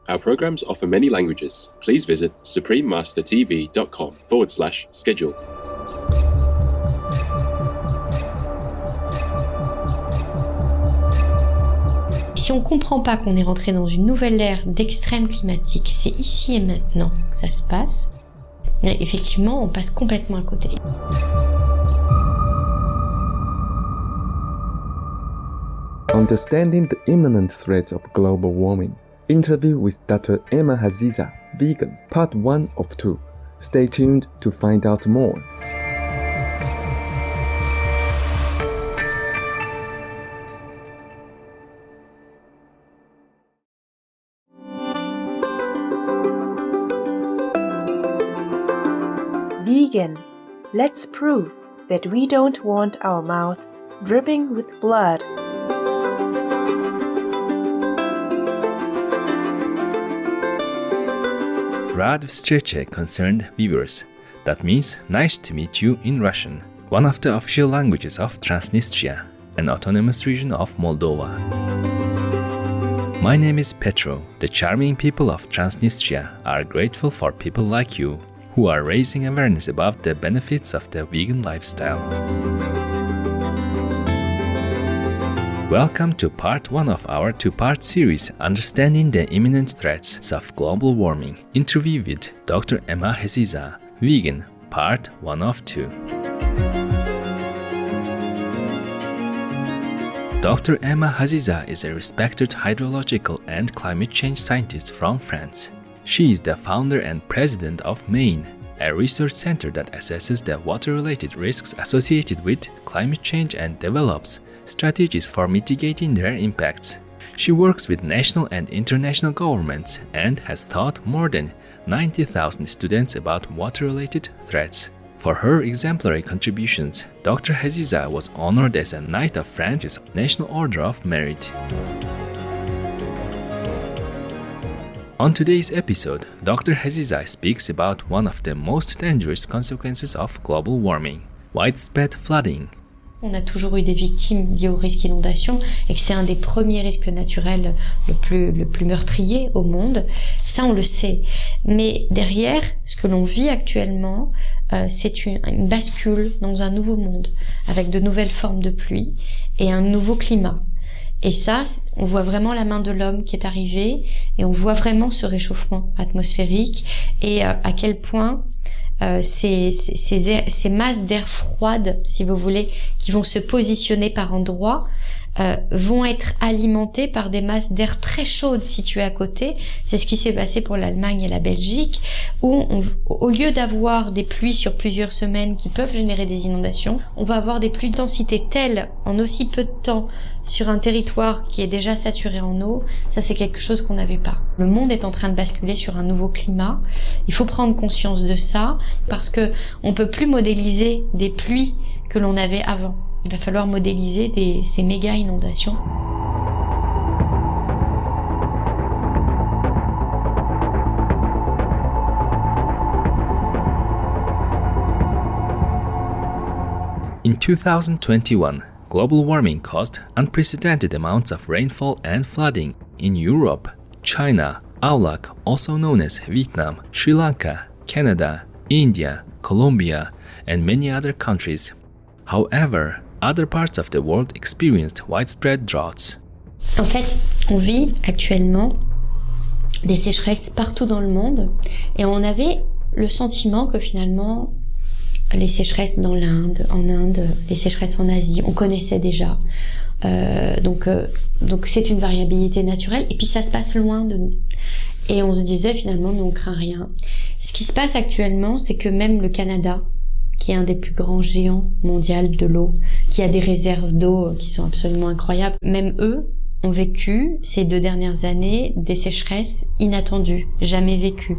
Our programs offer many languages. Please visit suprememastertv.com/schedule. Si on ne comprend pas qu'on est rentré dans une nouvelle ère d'extrême climatique, c'est ici et maintenant que ça se passe, mais effectivement, on passe complètement à côté. Understanding the imminent threats of global warming. Interview with Dr. Emma Haziza, vegan, part 1 of 2. Stay tuned to find out more. Vegan. Let's prove that we don't want our mouths dripping with blood. Rad Vstreche, concerned viewers. That means nice to meet you in Russian, one of the official languages of Transnistria, an autonomous region of Moldova. My name is Petro. The charming people of Transnistria are grateful for people like you who are raising awareness about the benefits of the vegan lifestyle. Welcome to part 1 of our 2-part series, Understanding the Imminent Threats of Global Warming. Interview with Dr. Emma Haziza, vegan, part 1 of 2. Dr. Emma Haziza is a respected hydrological and climate change scientist from France. She is the founder and president of MAIN, a research center that assesses the water-related risks associated with climate change and develops strategies for mitigating their impacts. She works with national and international governments and has taught more than 90,000 students about water-related threats. For her exemplary contributions, Dr. Haziza was honored as a Knight of France's National Order of Merit. On today's episode, Dr. Haziza speaks about one of the most dangerous consequences of global warming, widespread flooding. On a toujours eu des victimes liées au risque d'inondation et que c'est un des premiers risques naturels le plus meurtrier au monde. Ça, on le sait. Mais derrière, ce que l'on vit actuellement, c'est une bascule dans un nouveau monde, avec de nouvelles formes de pluie et un nouveau climat. Et ça, on voit vraiment la main de l'homme qui est arrivée et on voit vraiment ce réchauffement atmosphérique et à quel point ces masses d'air froide, si vous voulez, qui vont se positionner par endroits, vont être alimentées par des masses d'air très chaudes situées à côté. C'est ce qui s'est passé pour l'Allemagne et la Belgique, où au lieu d'avoir des pluies sur plusieurs semaines qui peuvent générer des inondations, on va avoir des pluies de densité telle en aussi peu de temps sur un territoire qui est déjà saturé en eau. Ça, c'est quelque chose qu'on n'avait pas. Le monde est en train de basculer sur un nouveau climat. Il faut prendre conscience de ça parce que on peut plus modéliser des pluies que l'on avait avant. Il va falloir modéliser ces méga inondations. In 2021, global warming caused unprecedented amounts of rainfall and flooding in Europe, China, AULAC, also known as Vietnam, Sri Lanka, Canada, India, Colombia, and many other countries. However, other parts of the world experienced widespread droughts. En fait, on vit actuellement des sécheresses partout dans le monde et on avait le sentiment que finalement les sécheresses en Inde, les sécheresses en Asie, on connaissait déjà. Donc c'est une variabilité naturelle et puis ça se passe loin de nous. Et on se disait finalement, nous on craint rien. Ce qui se passe actuellement, c'est que même le Canada, qui est un des plus grands géants mondiaux de l'eau, qui a des réserves d'eau qui sont absolument incroyables, même eux ont vécu ces 2 dernières années des sécheresses inattendues, jamais vécues.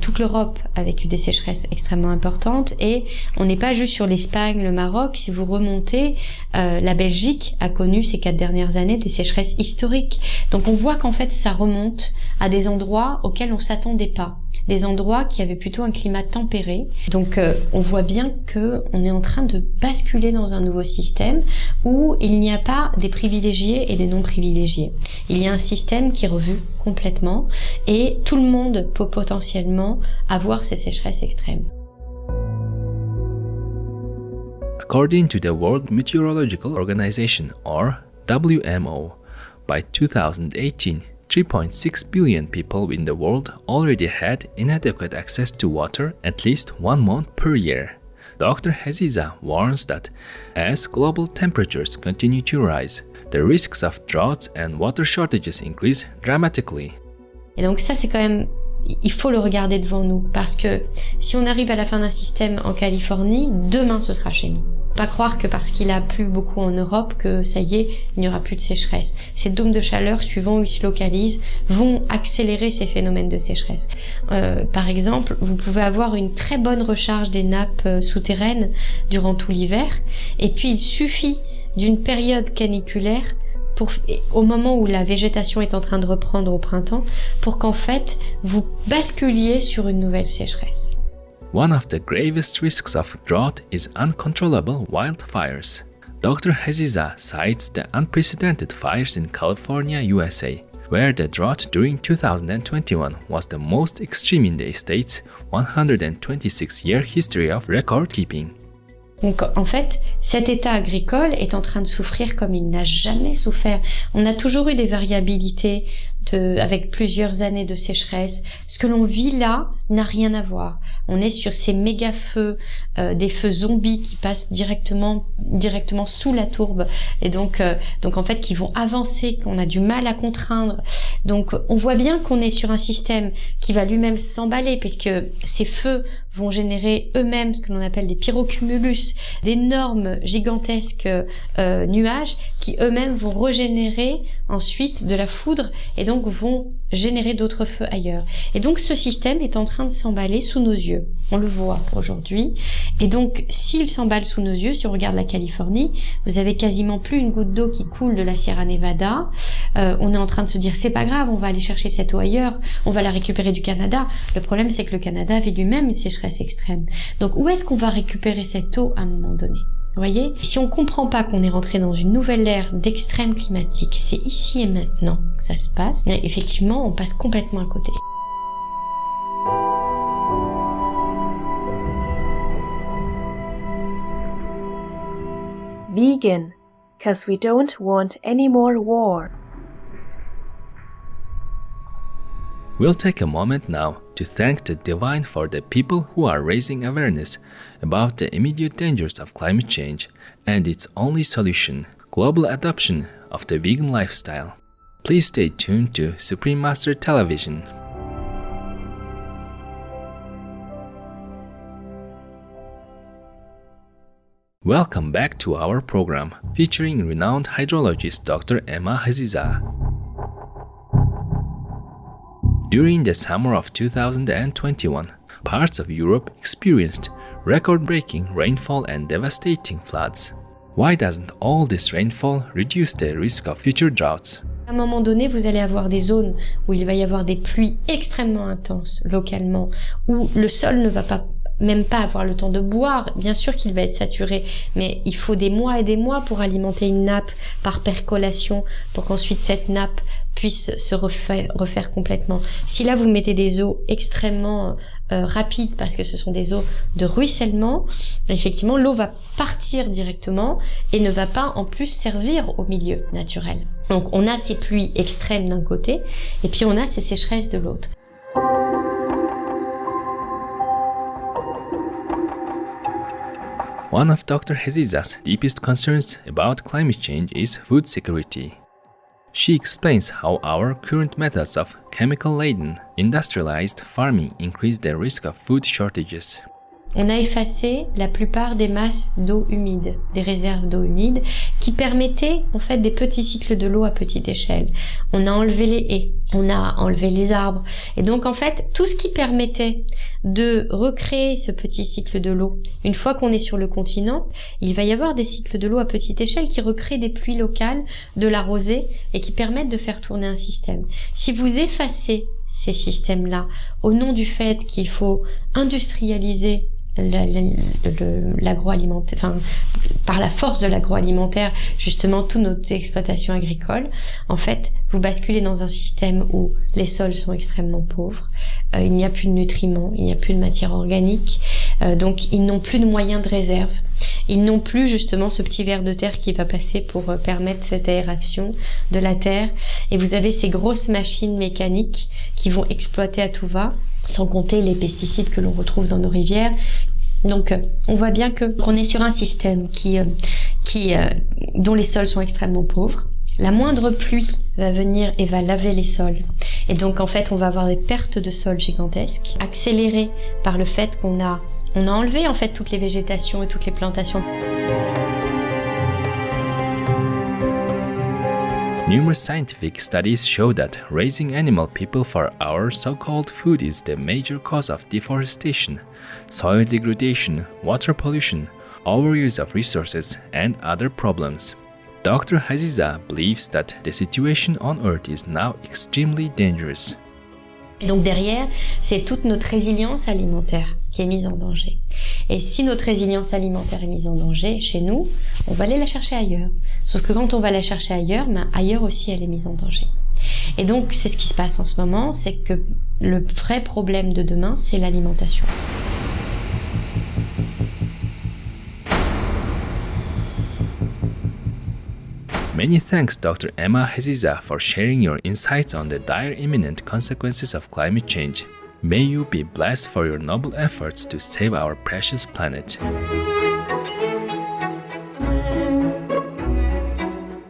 Toute l'Europe a vécu des sécheresses extrêmement importantes et on n'est pas juste sur l'Espagne, le Maroc. Si vous remontez, la Belgique a connu ces 4 dernières années des sécheresses historiques. Donc on voit qu'en fait ça remonte à des endroits auxquels on s'attendait pas, des endroits qui avaient plutôt un climat tempéré. Donc on voit bien que on est en train de basculer dans un nouveau système où il n'y a pas des privilégiés et des non privilégiés. Il y a un système qui est revu complètement et tout le monde peut potentiellement avoir ces sécheresses extrêmes. According to the World Meteorological Organization, or WMO, by 2018, 3.6 billion people in the world already had inadequate access to water at least 1 month per year. Dr. Haziza warns that as global temperatures continue to rise, the risks of droughts and water shortages increase dramatically. Et donc ça, c'est quand même, il faut le regarder devant nous, parce que si on arrive à la fin d'un système en Californie, demain ce sera chez nous. Pas croire que parce qu'il a plu beaucoup en Europe que ça y est, il n'y aura plus de sécheresse. Ces dômes de chaleur, suivant où ils se localisent, vont accélérer ces phénomènes de sécheresse. Par exemple, vous pouvez avoir une très bonne recharge des nappes souterraines durant tout l'hiver, et puis il suffit d'une période caniculaire au moment où la végétation est en train de reprendre au printemps, pour qu'en fait, vous basculiez sur une nouvelle sécheresse. One of the gravest risks of drought is uncontrollable wildfires. Dr. Haziza cites the unprecedented fires in California, USA, where the drought during 2021 was the most extreme in the state's 126-year history of record-keeping. Donc en fait, cet état agricole est en train de souffrir comme il n'a jamais souffert. On a toujours eu des variabilités avec plusieurs années de sécheresse. Ce que l'on vit là n'a rien à voir. On est sur ces méga feux, des feux zombies qui passent directement sous la tourbe, et donc en fait qui vont avancer, qu'on a du mal à contraindre. Donc on voit bien qu'on est sur un système qui va lui-même s'emballer, puisque ces feux vont générer eux-mêmes ce que l'on appelle des pyrocumulus, d'énormes gigantesques nuages qui eux-mêmes vont régénérer ensuite de la foudre, et donc vont générer d'autres feux ailleurs. Et donc ce système est en train de s'emballer sous nos yeux. On le voit aujourd'hui. Et donc s'il s'emballe sous nos yeux, si on regarde la Californie, vous avez quasiment plus une goutte d'eau qui coule de la Sierra Nevada. On est en train de se dire c'est pas grave, on va aller chercher cette eau ailleurs, on va la récupérer du Canada. Le problème c'est que le Canada vit lui-même une sécheresse extrême. Donc où est-ce qu'on va récupérer cette eau à un moment donné ? Vous voyez, si on comprend pas qu'on est rentré dans une nouvelle ère d'extrême climatique, c'est ici et maintenant que ça se passe, mais effectivement, on passe complètement à côté. Vegan, 'cause we don't want any more war. We'll take a moment now to thank the divine for the people who are raising awareness about the immediate dangers of climate change and its only solution, global adoption of the vegan lifestyle. Please stay tuned to Supreme Master Television. Welcome back to our program, featuring renowned hydrologist Dr. Emma Haziza. During the summer of 2021, parts of Europe experienced record-breaking rainfall and devastating floods. Why doesn't all this rainfall reduce the risk of future droughts? À un moment donné, vous allez avoir des zones où il va y avoir des pluies extrêmement intenses localement, où le sol ne va même pas avoir le temps de boire. Bien sûr qu'il va être saturé, mais il faut des mois et des mois pour alimenter une nappe par percolation, pour qu'ensuite cette nappe puisse se refaire complètement. Si là vous mettez des eaux extrêmement rapides, parce que ce sont des eaux de ruissellement, effectivement l'eau va partir directement et ne va pas en plus servir au milieu naturel. Donc on a ces pluies extrêmes d'un côté, et puis on a ces sécheresses de l'autre. One of Dr. Haziza's deepest concerns about climate change is food security. She explains how our current methods of chemical-laden, industrialized farming increase the risk of food shortages. On a effacé la plupart des masses d'eau humide, des réserves d'eau humide, qui permettaient en fait des petits cycles de l'eau à petite échelle. On a enlevé les haies, on a enlevé les arbres, et donc en fait tout ce qui permettait de recréer ce petit cycle de l'eau. Une fois qu'on est sur le continent, il va y avoir des cycles de l'eau à petite échelle qui recréent des pluies locales, de la rosée, et qui permettent de faire tourner un système. Si vous effacez ces systèmes-là au nom du fait qu'il faut industrialiser l'agroalimentaire, enfin par la force de l'agroalimentaire, justement toutes nos exploitations agricoles, en fait, vous basculez dans un système où les sols sont extrêmement pauvres, il n'y a plus de nutriments, il n'y a plus de matière organique, donc ils n'ont plus de moyens de réserve. Ils n'ont plus justement ce petit ver de terre qui va passer pour permettre cette aération de la terre. Et vous avez ces grosses machines mécaniques qui vont exploiter à tout va, sans compter les pesticides que l'on retrouve dans nos rivières. Donc on voit bien qu'on est sur un système dont les sols sont extrêmement pauvres. La moindre pluie va venir et va laver les sols. Et donc en fait on va avoir des pertes de sols gigantesques, accélérées par le fait qu'on a enlevé en fait toutes les végétations et toutes les plantations. Numerous scientific studies show that raising animal people for our so-called food is the major cause of deforestation, soil degradation, water pollution, overuse of resources, and other problems. Dr. Haziza believes that the situation on Earth is now extremely dangerous. Et donc derrière, c'est toute notre résilience alimentaire qui est mise en danger. Et si notre résilience alimentaire est mise en danger chez nous, on va aller la chercher ailleurs. Sauf que quand on va la chercher ailleurs, ailleurs aussi elle est mise en danger. Et donc c'est ce qui se passe en ce moment, c'est que le vrai problème de demain, c'est l'alimentation. Many thanks Dr. Emma Haziza for sharing your insights on the dire imminent consequences of climate change. May you be blessed for your noble efforts to save our precious planet.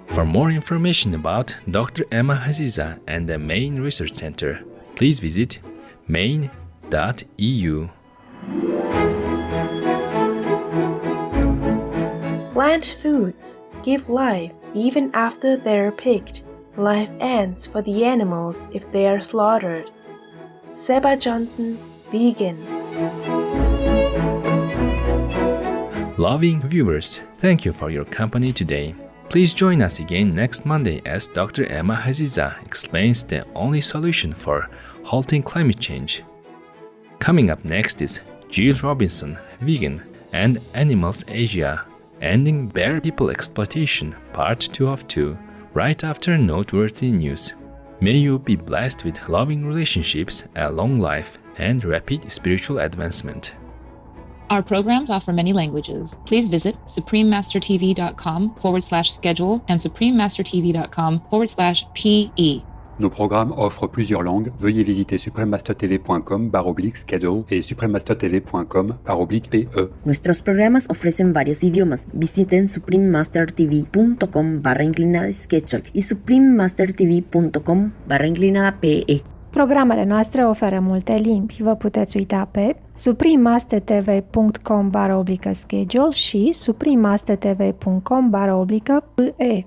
For more information about Dr. Emma Haziza and the Maine Research Center, please visit maine.eu. Plant foods give life even after they're picked. Life ends for the animals if they are slaughtered. Seba Johnson, vegan. Loving viewers, thank you for your company today. Please join us again next Monday as Dr. Emma Haziza explains the only solution for halting climate change. Coming up next is Jill Robinson, vegan, and Animals Asia, Ending Bear People Exploitation, Part 2 of 2, right after noteworthy news. May you be blessed with loving relationships, a long life, and rapid spiritual advancement. Our programs offer many languages. Please visit suprememastertv.com/schedule and suprememastertv.com/PE. Nos programmes offrent plusieurs langues. Veuillez visiter suprememastertv.com/schedule et suprememastertv.com/PE. Nuestros programas ofrecen varios idiomas. Visiten suprememastertv.com/schedule y suprememastertv.com/PE. Programele noastre oferă multe limbi. Vă puteți uita pe suprememastertv.com/schedule și suprememastertv.com/PE.